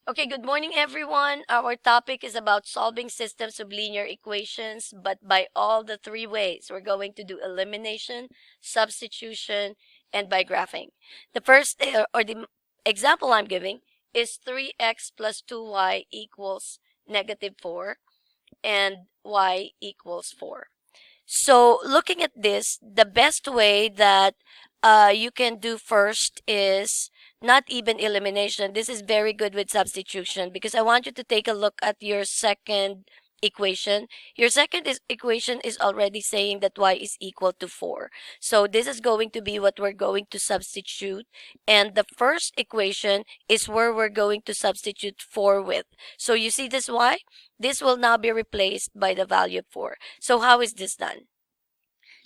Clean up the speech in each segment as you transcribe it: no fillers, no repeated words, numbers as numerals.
Okay, good morning everyone. Our topic is about solving systems of linear equations, but by all the three ways. We're going to do elimination, substitution, and by graphing. The first, or the example I'm giving is 3x plus 2y equals -4 and y equals 4. So looking at this, the best way that you can do first is not even elimination. This is very good with substitution because I want you to take a look at your second equation. Your equation is already saying that y is equal to 4. So this is going to be what we're going to substitute. And the first equation is where we're going to substitute 4 with. So you see this y? This will now be replaced by the value of 4. So how is this done?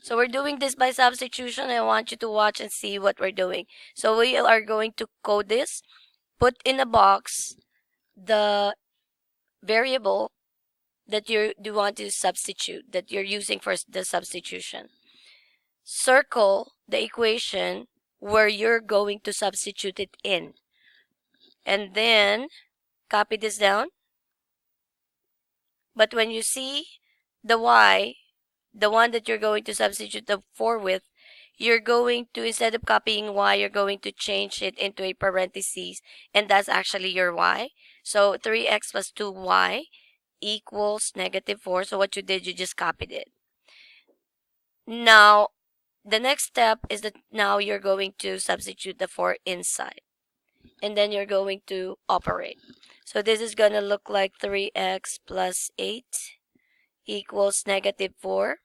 So we're doing this by substitution. I want you to watch and see what we're doing. So we are going to code this, put in a box the variable that you do want to substitute, that you're using for the substitution. Circle the equation where you're going to substitute it in. And then copy this down. But when you see the y, the one that you're going to substitute the 4 with, you're going to, instead of copying y, you're going to change it into a parentheses, and that's actually your y. So 3x plus 2y equals -4. So what you did, you just copied it. Now, the next step is that now you're going to substitute the 4 inside. And then you're going to operate. So this is going to look like 3x plus 8 equals -4.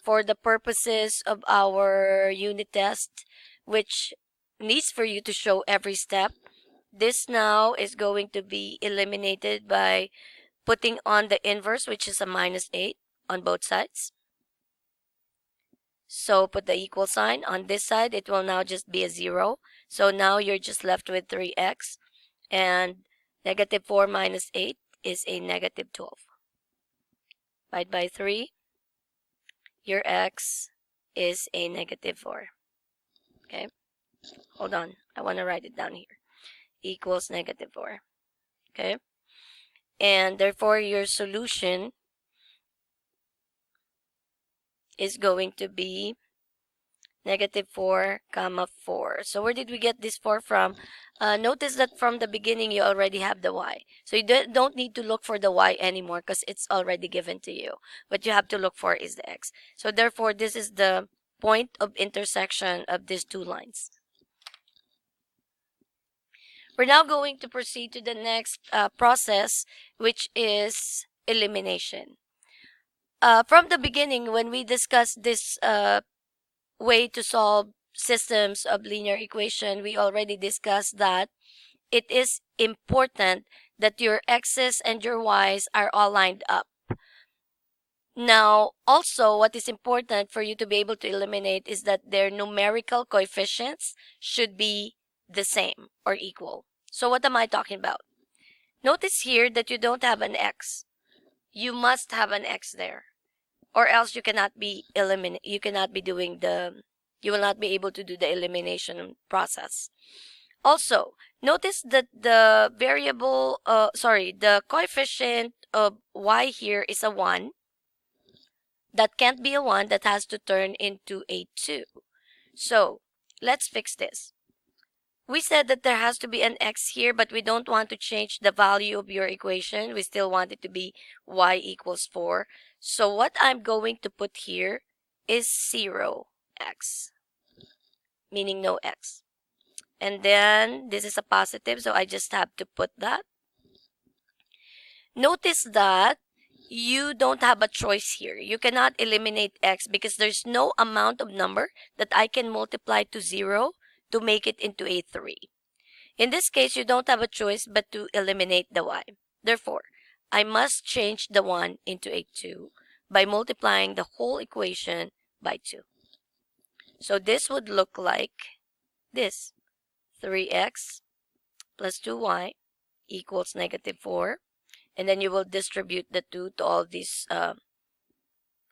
For the purposes of our unit test, which needs for you to show every step, this now is going to be eliminated by putting on the inverse, which is a -8 on both sides. So put the equal sign on this side. It will now just be a 0. So now you're just left with 3x, and -4 minus 8 is a -12. Divide by 3. Your x is a -4. Okay, hold on. I want to write it down here. Equals -4. Okay, and therefore your solution is going to be -4, 4. So where did we get this 4 from? Notice that from the beginning you already have the y. So you don't need to look for the y anymore because it's already given to you. What you have to look for is the x. So therefore this is the point of intersection of these two lines. We're now going to proceed to the next process, which is elimination. From the beginning, when we discussed this way to solve systems of linear equation, we already discussed that it is important that your x's and your y's are all lined up. Now, also, what is important for you to be able to eliminate is that their numerical coefficients should be the same or equal. So what am I talking about? Notice here that you don't have an x. You must have an x there, or else you cannot be you will not be able to do the elimination process. Also, notice that the the coefficient of y here is a 1. That can't be a 1, that has to turn into a 2. So, let's fix this. We said that there has to be an x here, but we don't want to change the value of your equation. We still want it to be y equals 4. So what I'm going to put here is 0x, meaning no x. And then this is a positive, so I just have to put that. Notice that you don't have a choice here. You cannot eliminate x because there's no amount of number that I can multiply to 0 to make it into a 3. In this case, you don't have a choice but to eliminate the y. Therefore, I must change the 1 into a 2 by multiplying the whole equation by 2. So this would look like this. 3x plus 2y equals -4. And then you will distribute the 2 to all these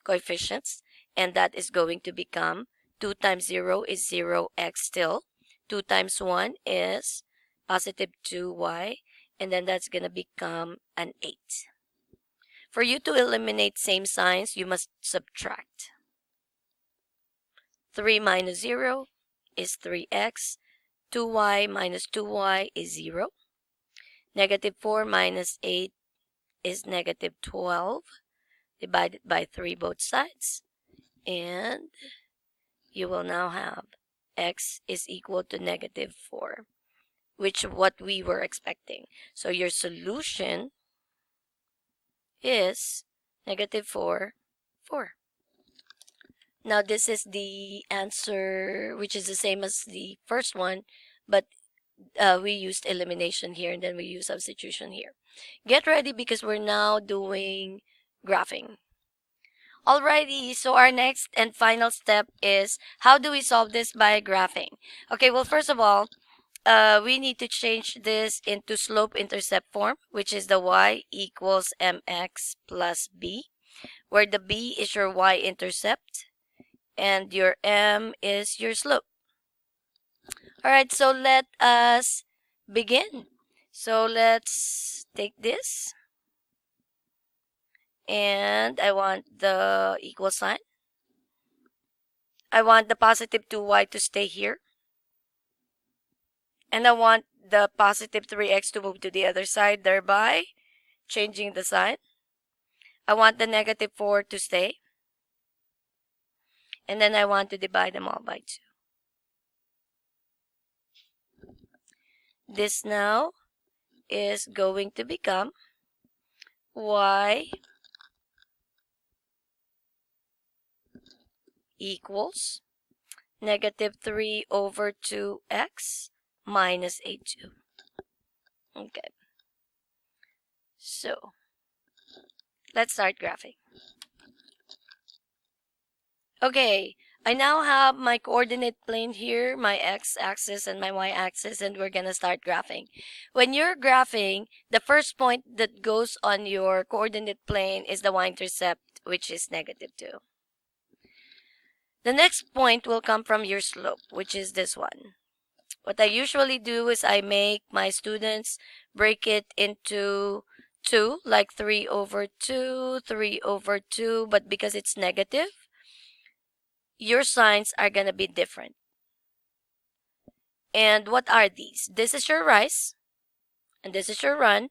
coefficients. And that is going to become 2 times 0 is 0x still. 2 times 1 is positive 2y. and then that's going to become an 8. For you to eliminate same signs, you must subtract. 3 minus 0 is 3x. 2y minus 2y is 0. Negative 4 minus 8 is negative 12. Divided by 3 both sides. And you will now have x is equal to negative 4, which is what we were expecting. So your solution is negative 4, 4. Now this is the answer, which is the same as the first one, but we used elimination here and then we use substitution here. Get ready because we're now doing graphing. Alrighty, so our next and final step is how do we solve this by graphing? Okay, well, first of all, we need to change this into slope-intercept form, which is the y equals mx plus b, where the b is your y-intercept and your m is your slope. Alright, so let us begin. So let's take this. And I want the equal sign. I want the positive 2y to stay here. And I want the positive 3x to move to the other side, thereby changing the sign. I want the negative 4 to stay. And then I want to divide them all by 2. This now is going to become y equals negative 3 over 2x minus 8/2. Okay. So, let's start graphing. Okay, I now have my coordinate plane here, my x-axis and my y-axis, and we're gonna start graphing. When you're graphing, the first point that goes on your coordinate plane is the y-intercept, which is negative 2. The next point will come from your slope, which is this one. What I usually do is I make my students break it into 2, like 3 over 2, 3 over 2, but because it's negative, your signs are going to be different. And what are these? This is your rise, and this is your run.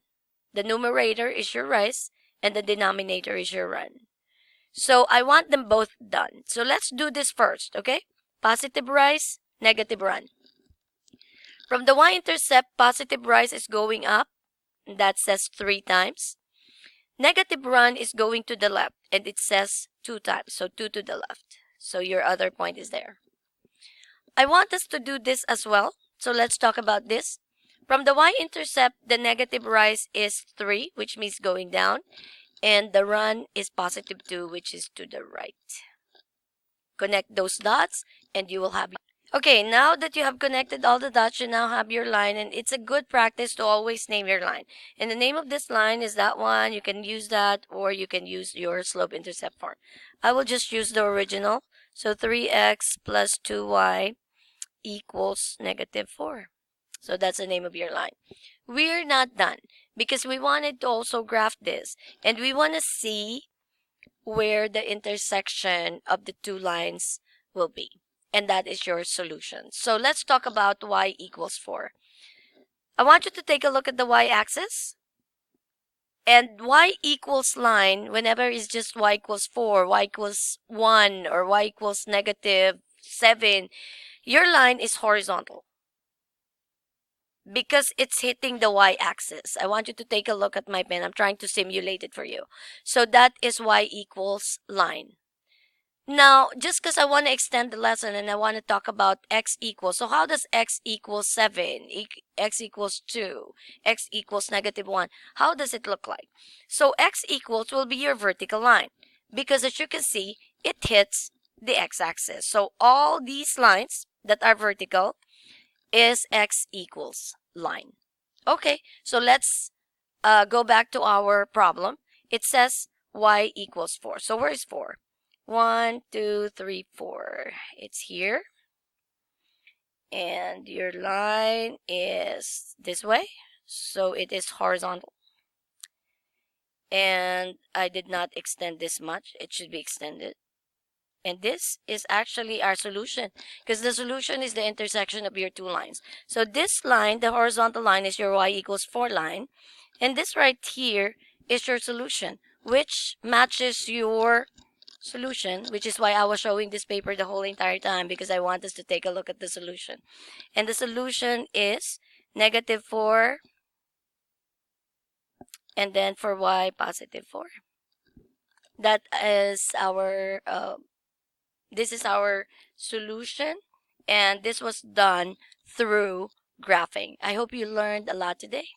The numerator is your rise, and the denominator is your run. So I want them both done. So let's do this first, okay? Positive rise, negative run. From the y-intercept, positive rise is going up. That says 3 times. Negative run is going to the left, and it says 2 times. So 2 to the left. So your other point is there. I want us to do this as well. So let's talk about this. From the y-intercept, the negative rise is 3, which means going down. And the run is positive 2, which is to the right. Connect those dots, and you will have... Okay, now that you have connected all the dots, you now have your line. And it's a good practice to always name your line. And the name of this line is that one. You can use that, or you can use your slope-intercept form. I will just use the original. So 3x plus 2y equals negative 4. So that's the name of your line. We're not done because we wanted to also graph this. And we want to see where the intersection of the two lines will be. And that is your solution. So let's talk about y equals 4. I want you to take a look at the y-axis. And y equals line, whenever it's just y equals 4, y equals 1, or y equals negative 7, your line is horizontal because it's hitting the y-axis. I want you to take a look at my pen. I'm trying to simulate it for you. So that is y equals line. Now, just because I want to extend the lesson and I want to talk about x equals. So how does x equals 7, x equals 2, x equals negative 1? How does it look like? So x equals will be your vertical line because as you can see, it hits the x-axis. So all these lines that are vertical is x equals line. Okay, so let's go back to our problem. It says y equals 4. So where is 4? 1, 2, 3, 4. It's here. And your line is this way. So it is horizontal. And I did not extend this much. It should be extended. And this is actually our solution, because the solution is the intersection of your two lines. So this line, the horizontal line, is your y equals 4 line. And this right here is your solution, which matches your solution, which is why I was showing this paper the whole entire time, because I want us to take a look at the solution. And the solution is negative 4, and then for y, positive 4. That is our this is our solution, and this was done through graphing. I hope you learned a lot today.